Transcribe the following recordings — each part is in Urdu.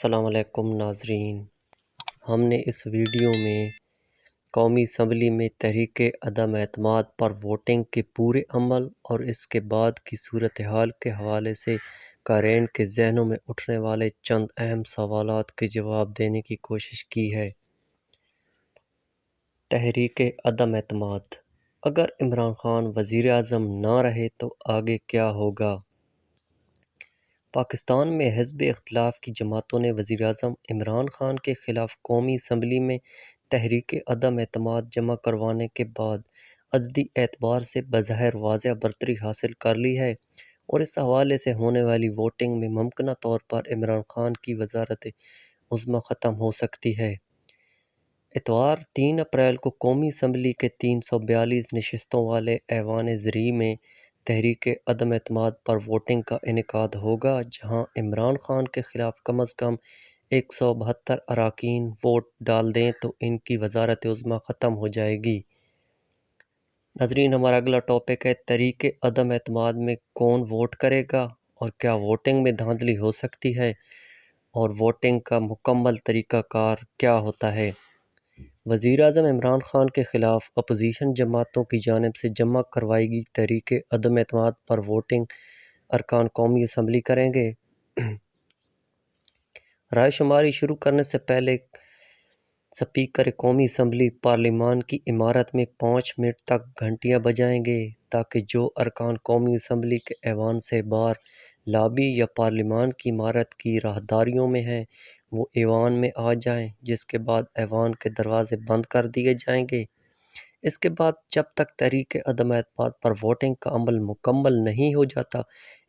السلام علیکم ناظرین، ہم نے اس ویڈیو میں قومی اسمبلی میں تحریک عدم اعتماد پر ووٹنگ کے پورے عمل اور اس کے بعد کی صورتحال کے حوالے سے قارئین کے ذہنوں میں اٹھنے والے چند اہم سوالات کے جواب دینے کی کوشش کی ہے۔ تحریک عدم اعتماد: اگر عمران خان وزیر اعظم نہ رہے تو آگے کیا ہوگا؟ پاکستان میں حزب اختلاف کی جماعتوں نے وزیر اعظم عمران خان کے خلاف قومی اسمبلی میں تحریک عدم اعتماد جمع کروانے کے بعد عددی اعتبار سے بظاہر واضح برتری حاصل کر لی ہے اور اس حوالے سے ہونے والی ووٹنگ میں ممکنہ طور پر عمران خان کی وزارت عظمیٰ ختم ہو سکتی ہے۔ اتوار 3 اپریل کو قومی اسمبلی کے 342 نشستوں والے ایوان زرعی میں تحریک عدم اعتماد پر ووٹنگ کا انعقاد ہوگا، جہاں عمران خان کے خلاف کم از کم 172 اراکین ووٹ ڈال دیں تو ان کی وزارت عظمیٰ ختم ہو جائے گی۔ ناظرین، ہمارا اگلا ٹاپک ہے تحریک عدم اعتماد میں کون ووٹ کرے گا اور کیا ووٹنگ میں دھاندلی ہو سکتی ہے اور ووٹنگ کا مکمل طریقہ کار کیا ہوتا ہے۔ وزیر اعظم عمران خان کے خلاف اپوزیشن جماعتوں کی جانب سے جمع کروائی گئی تحریک عدم اعتماد پر ووٹنگ ارکان قومی اسمبلی کریں گے۔ رائے شماری شروع کرنے سے پہلے سپیکر قومی اسمبلی پارلیمان کی عمارت میں 5 منٹ تک گھنٹیاں بجائیں گے تاکہ جو ارکان قومی اسمبلی کے ایوان سے باہر لابی یا پارلیمان کی عمارت کی راہداریوں میں ہیں وہ ایوان میں آ جائیں، جس کے بعد ایوان کے دروازے بند کر دیے جائیں گے۔ اس کے بعد جب تک تحریک عدم اعتماد پر ووٹنگ کا عمل مکمل نہیں ہو جاتا،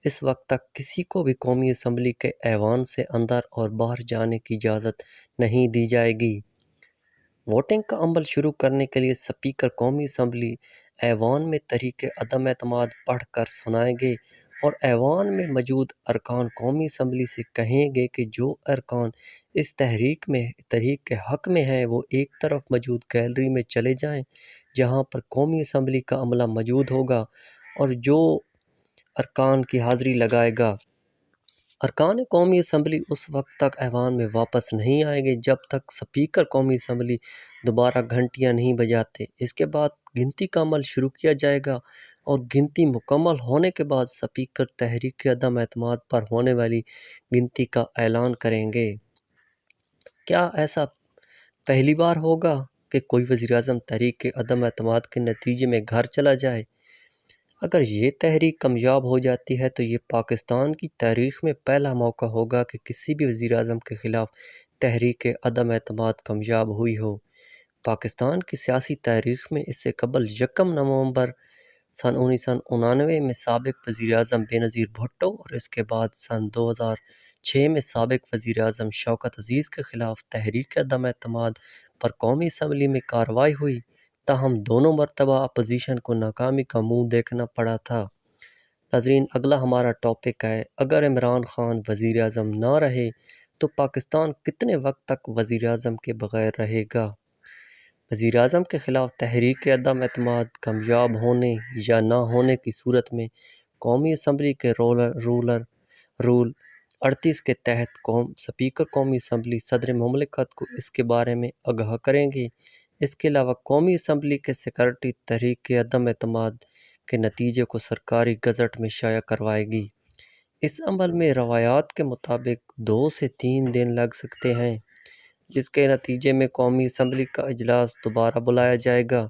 اس وقت تک کسی کو بھی قومی اسمبلی کے ایوان سے اندر اور باہر جانے کی اجازت نہیں دی جائے گی۔ ووٹنگ کا عمل شروع کرنے کے لیے سپیکر قومی اسمبلی ایوان میں تحریک عدم اعتماد پڑھ کر سنائیں گے اور ایوان میں موجود ارکان قومی اسمبلی سے کہیں گے کہ جو ارکان اس تحریک کے حق میں ہیں وہ ایک طرف موجود گیلری میں چلے جائیں جہاں پر قومی اسمبلی کا عملہ موجود ہوگا اور جو ارکان کی حاضری لگائے گا۔ ارکان قومی اسمبلی اس وقت تک ایوان میں واپس نہیں آئیں گے جب تک سپیکر قومی اسمبلی دوبارہ گھنٹیاں نہیں بجاتے۔ اس کے بعد گنتی کا عمل شروع کیا جائے گا اور گنتی مکمل ہونے کے بعد سپیکر تحریک عدم اعتماد پر ہونے والی گنتی کا اعلان کریں گے۔ کیا ایسا پہلی بار ہوگا کہ کوئی وزیر اعظم تحریک عدم اعتماد کے نتیجے میں گھر چلا جائے؟ اگر یہ تحریک کامیاب ہو جاتی ہے تو یہ پاکستان کی تاریخ میں پہلا موقع ہوگا کہ کسی بھی وزیر اعظم کے خلاف تحریک عدم اعتماد کامیاب ہوئی ہو۔ پاکستان کی سیاسی تاریخ میں اس سے قبل 1 نومبر سن 1999 میں سابق وزیر اعظم بینظیر بھٹو اور اس کے بعد سن 2006 میں سابق وزیر اعظم شوکت عزیز کے خلاف تحریک عدم اعتماد پر قومی اسمبلی میں کارروائی ہوئی، تاہم دونوں مرتبہ اپوزیشن کو ناکامی کا منہ دیکھنا پڑا تھا۔ ناظرین، اگلا ہمارا ٹاپک ہے اگر عمران خان وزیر اعظم نہ رہے تو پاکستان کتنے وقت تک وزیر اعظم کے بغیر رہے گا؟ وزیر اعظم کے خلاف تحریک عدم اعتماد کامیاب ہونے یا نہ ہونے کی صورت میں قومی اسمبلی کے رول 38 کے تحت سپیکر قومی اسمبلی صدر مملکت کو اس کے بارے میں آگاہ کریں گے۔ اس کے علاوہ قومی اسمبلی کے سیکریٹری تحریک عدم اعتماد کے نتیجے کو سرکاری گزٹ میں شائع کروائے گی۔ اس عمل میں روایات کے مطابق 2 سے 3 دن لگ سکتے ہیں، جس کے نتیجے میں قومی اسمبلی کا اجلاس دوبارہ بلایا جائے گا۔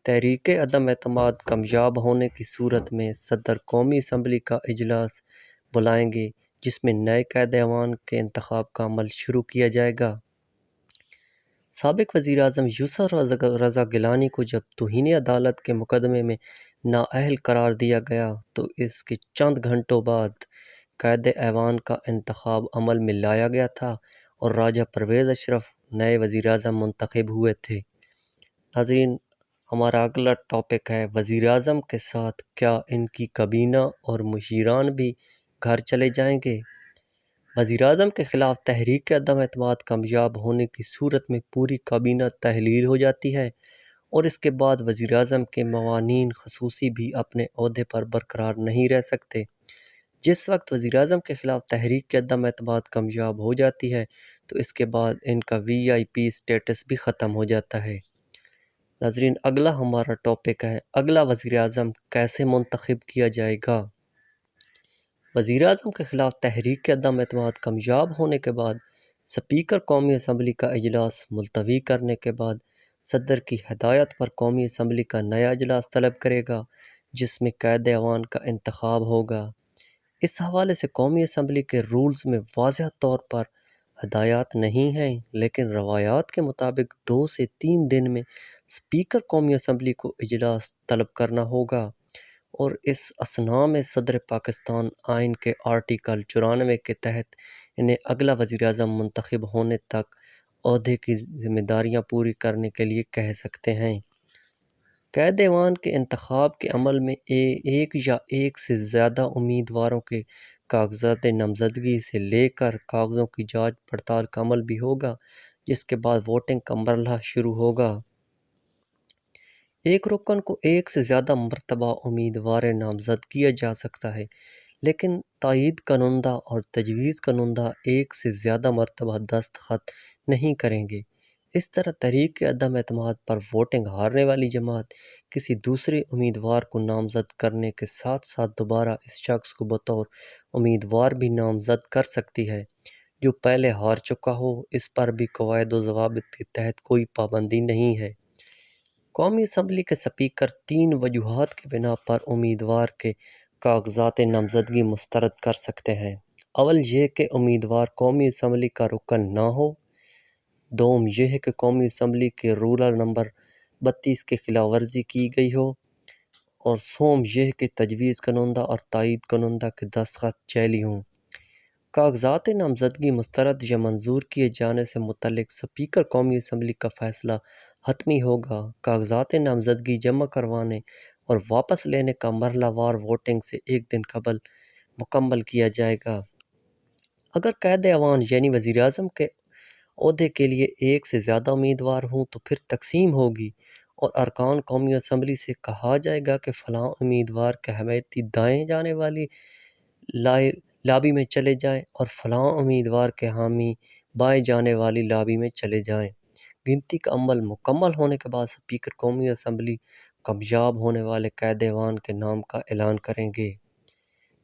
تحریک عدم اعتماد کامیاب ہونے کی صورت میں صدر قومی اسمبلی کا اجلاس بلائیں گے جس میں نئے قائد ایوان کے انتخاب کا عمل شروع کیا جائے گا۔ سابق وزیر اعظم یوسف رضا گیلانی کو جب توہین عدالت کے مقدمے میں نااہل قرار دیا گیا تو اس کے چند گھنٹوں بعد قائد ایوان کا انتخاب عمل میں لایا گیا تھا اور راجہ پرویز اشرف نئے وزیر اعظم منتخب ہوئے تھے۔ ناظرین، ہمارا اگلا ٹاپک ہے وزیر اعظم کے ساتھ کیا ان کی کابینہ اور مشیران بھی گھر چلے جائیں گے؟ وزیر اعظم کے خلاف تحریک عدم اعتماد کامیاب ہونے کی صورت میں پوری کابینہ تحلیل ہو جاتی ہے اور اس کے بعد وزیر اعظم کے معاونین خصوصی بھی اپنے عہدے پر برقرار نہیں رہ سکتے۔ جس وقت وزیراعظم کے خلاف تحریک کے عدم اعتماد کامیاب ہو جاتی ہے تو اس کے بعد ان کا VIP سٹیٹس بھی ختم ہو جاتا ہے۔ ناظرین، اگلا ہمارا ٹاپک ہے اگلا وزیراعظم کیسے منتخب کیا جائے گا۔ وزیراعظم کے خلاف تحریک کے عدم اعتماد کامیاب ہونے کے بعد اسپیکر قومی اسمبلی کا اجلاس ملتوی کرنے کے بعد صدر کی ہدایت پر قومی اسمبلی کا نیا اجلاس طلب کرے گا جس میں قائد ایوان کا انتخاب ہوگا۔ اس حوالے سے قومی اسمبلی کے رولز میں واضح طور پر ہدایات نہیں ہیں، لیکن روایات کے مطابق 2 سے 3 دن میں اسپیکر قومی اسمبلی کو اجلاس طلب کرنا ہوگا اور اس اثناء میں صدر پاکستان آئین کے آرٹیکل 94 کے تحت انہیں اگلا وزیراعظم منتخب ہونے تک عہدے کی ذمہ داریاں پوری کرنے کے لیے کہہ سکتے ہیں۔ قائد ایوان کے انتخاب کے عمل میں ایک یا ایک سے زیادہ امیدواروں کے کاغذات نامزدگی سے لے کر کاغذوں کی جانچ پڑتال کا عمل بھی ہوگا، جس کے بعد ووٹنگ کا مرحلہ شروع ہوگا۔ ایک رکن کو ایک سے زیادہ مرتبہ امیدوار نامزد کیا جا سکتا ہے، لیکن تائید کنندہ اور تجویز کنندہ ایک سے زیادہ مرتبہ دستخط نہیں کریں گے۔ اس طرح تحریک کے عدم اعتماد پر ووٹنگ ہارنے والی جماعت کسی دوسرے امیدوار کو نامزد کرنے کے ساتھ ساتھ دوبارہ اس شخص کو بطور امیدوار بھی نامزد کر سکتی ہے جو پہلے ہار چکا ہو۔ اس پر بھی قواعد و ضوابط کے تحت کوئی پابندی نہیں ہے۔ قومی اسمبلی کے اسپیکر 3 وجوہات کی بنا پر امیدوار کے کاغذات نامزدگی مسترد کر سکتے ہیں۔ اول یہ کہ امیدوار قومی اسمبلی کا رکن نہ ہو، دوم یہ ہے کہ قومی اسمبلی کے رولر نمبر 32 کی خلاف ورزی کی گئی ہو، اور سوم یہ ہے کہ تجویز کنندہ اور تائید کنندہ کے دستخط جعلی ہوں۔ کاغذات نامزدگی مسترد یا منظور کیے جانے سے متعلق اسپیکر قومی اسمبلی کا فیصلہ حتمی ہوگا۔ کاغذات نامزدگی جمع کروانے اور واپس لینے کا مرحلہ وار ووٹنگ سے ایک دن قبل مکمل کیا جائے گا۔ اگر قائد ایوان یعنی وزیراعظم کے عہدے کے لیے ایک سے زیادہ امیدوار ہوں تو پھر تقسیم ہوگی اور ارکان قومی اسمبلی سے کہا جائے گا کہ فلاں امیدوار کے حمایتی دائیں جانے والی لابی میں چلے جائیں اور فلاں امیدوار کے حامی بائیں جانے والی لابی میں چلے جائیں۔ گنتی کا عمل مکمل ہونے کے بعد اسپیکر قومی اسمبلی کامیاب ہونے والے قائد ایوان کے نام کا اعلان کریں گے۔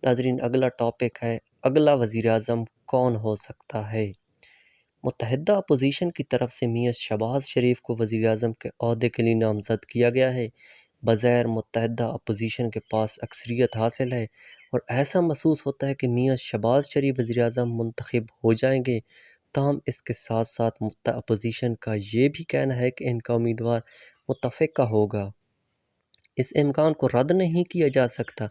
ناظرین، اگلا ٹاپک ہے اگلا وزیراعظم کون ہو سکتا ہے۔ متحدہ اپوزیشن کی طرف سے میاں شہباز شریف کو وزیراعظم کے عہدے کے لیے نامزد کیا گیا ہے۔ بظاہر متحدہ اپوزیشن کے پاس اکثریت حاصل ہے اور ایسا محسوس ہوتا ہے کہ میاں شہباز شریف وزیراعظم منتخب ہو جائیں گے، تاہم اس کے ساتھ ساتھ متحدہ اپوزیشن کا یہ بھی کہنا ہے کہ ان کا امیدوار متفقہ ہوگا۔ اس امکان کو رد نہیں کیا جا سکتا۔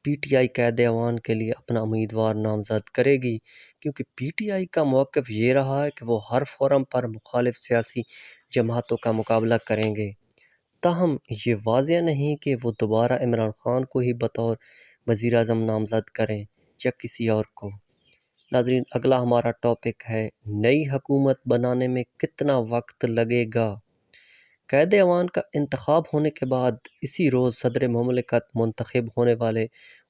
PTI قائد ایوان کے لیے اپنا امیدوار نامزد کرے گی، کیونکہ PTI کا موقف یہ رہا ہے کہ وہ ہر فورم پر مخالف سیاسی جماعتوں کا مقابلہ کریں گے۔ تاہم یہ واضح نہیں کہ وہ دوبارہ عمران خان کو ہی بطور وزیراعظم نامزد کریں یا کسی اور کو۔ ناظرین، اگلا ہمارا ٹاپک ہے نئی حکومت بنانے میں کتنا وقت لگے گا۔ قائد ایوان کا انتخاب ہونے کے بعد اسی روز صدر مملکت منتخب ہونے والے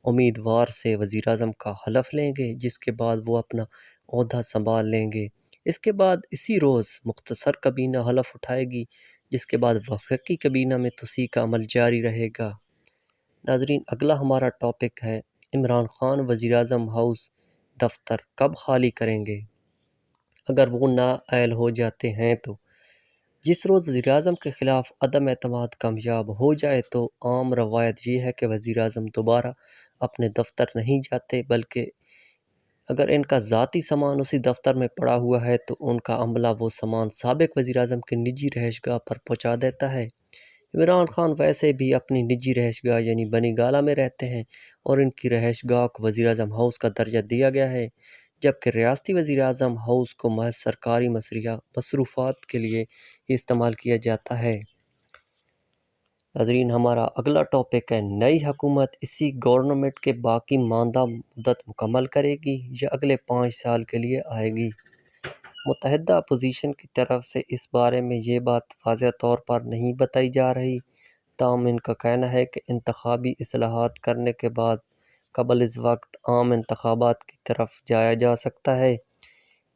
امیدوار سے وزیراعظم کا حلف لیں گے، جس کے بعد وہ اپنا عہدہ سنبھال لیں گے۔ اس کے بعد اسی روز مختصر کابینہ حلف اٹھائے گی، جس کے بعد وفاقی کابینہ میں توسیع کا عمل جاری رہے گا۔ ناظرین، اگلا ہمارا ٹاپک ہے عمران خان وزیراعظم ہاؤس دفتر کب خالی کریں گے اگر وہ نااہل ہو جاتے ہیں تو۔ جس روز وزیراعظم کے خلاف عدم اعتماد کامیاب ہو جائے تو عام روایت یہ ہے کہ وزیراعظم دوبارہ اپنے دفتر نہیں جاتے، بلکہ اگر ان کا ذاتی سامان اسی دفتر میں پڑا ہوا ہے تو ان کا عملہ وہ سامان سابق وزیراعظم کے نجی رہائش گاہ پر پہنچا دیتا ہے۔ عمران خان ویسے بھی اپنی نجی رہائش گاہ یعنی بنی گالہ میں رہتے ہیں اور ان کی رہائش گاہ کو وزیراعظم ہاؤس کا درجہ دیا گیا ہے، جبکہ ریاستی وزیراعظم ہاؤس کو محض سرکاری مصروفات کے لیے ہی استعمال کیا جاتا ہے۔ ناظرین، ہمارا اگلا ٹاپک ہے نئی حکومت اسی گورنمنٹ کے باقی ماندہ مدت مکمل کرے گی یا اگلے 5 سال کے لیے آئے گی۔ متحدہ اپوزیشن کی طرف سے اس بارے میں یہ بات واضح طور پر نہیں بتائی جا رہی، تاہم ان کا کہنا ہے کہ انتخابی اصلاحات کرنے کے بعد قبل اس وقت عام انتخابات کی طرف جایا جا سکتا ہے۔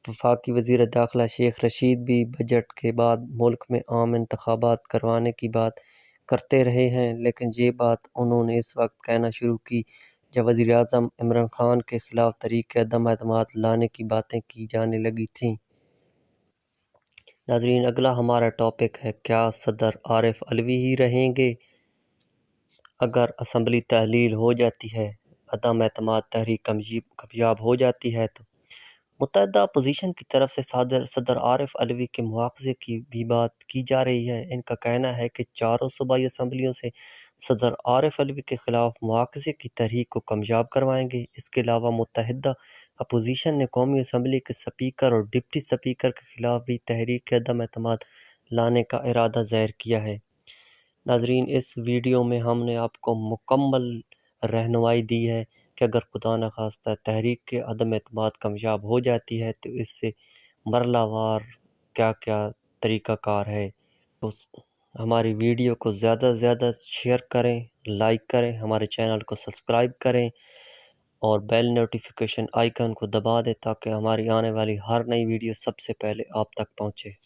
وفاقی وزیر داخلہ شیخ رشید بھی بجٹ کے بعد ملک میں عام انتخابات کروانے کی بات کرتے رہے ہیں، لیکن یہ بات انہوں نے اس وقت کہنا شروع کی جب وزیر اعظم عمران خان کے خلاف تحریک عدم اعتماد لانے کی باتیں کی جانے لگی تھیں۔ ناظرین، اگلا ہمارا ٹاپک ہے، کیا صدر عارف علوی ہی رہیں گے؟ اگر اسمبلی تحلیل ہو جاتی ہے، عدم اعتماد تحریک کامیاب ہو جاتی ہے تو متحدہ اپوزیشن کی طرف سے صدر عارف علوی کے مواخذے کی بھی بات کی جا رہی ہے۔ ان کا کہنا ہے کہ چاروں صوبائی اسمبلیوں سے صدر عارف علوی کے خلاف مواخذے کی تحریک کو کامیاب کروائیں گے۔ اس کے علاوہ متحدہ اپوزیشن نے قومی اسمبلی کے اسپیکر اور ڈپٹی اسپیکر کے خلاف بھی تحریک عدم اعتماد لانے کا ارادہ ظاہر کیا ہے۔ ناظرین، اس ویڈیو میں ہم نے آپ کو مکمل رہنمائی دی ہے کہ اگر خدا نخواستہ تحریک کے عدم اعتماد کامیاب ہو جاتی ہے تو اس سے مرحلہ وار کیا کیا طریقہ کار ہے۔ تو ہماری ویڈیو کو زیادہ سے زیادہ شیئر کریں، لائک کریں، ہمارے چینل کو سبسکرائب کریں اور بیل نوٹیفیکیشن آئیکن کو دبا دیں تاکہ ہماری آنے والی ہر نئی ویڈیو سب سے پہلے آپ تک پہنچے۔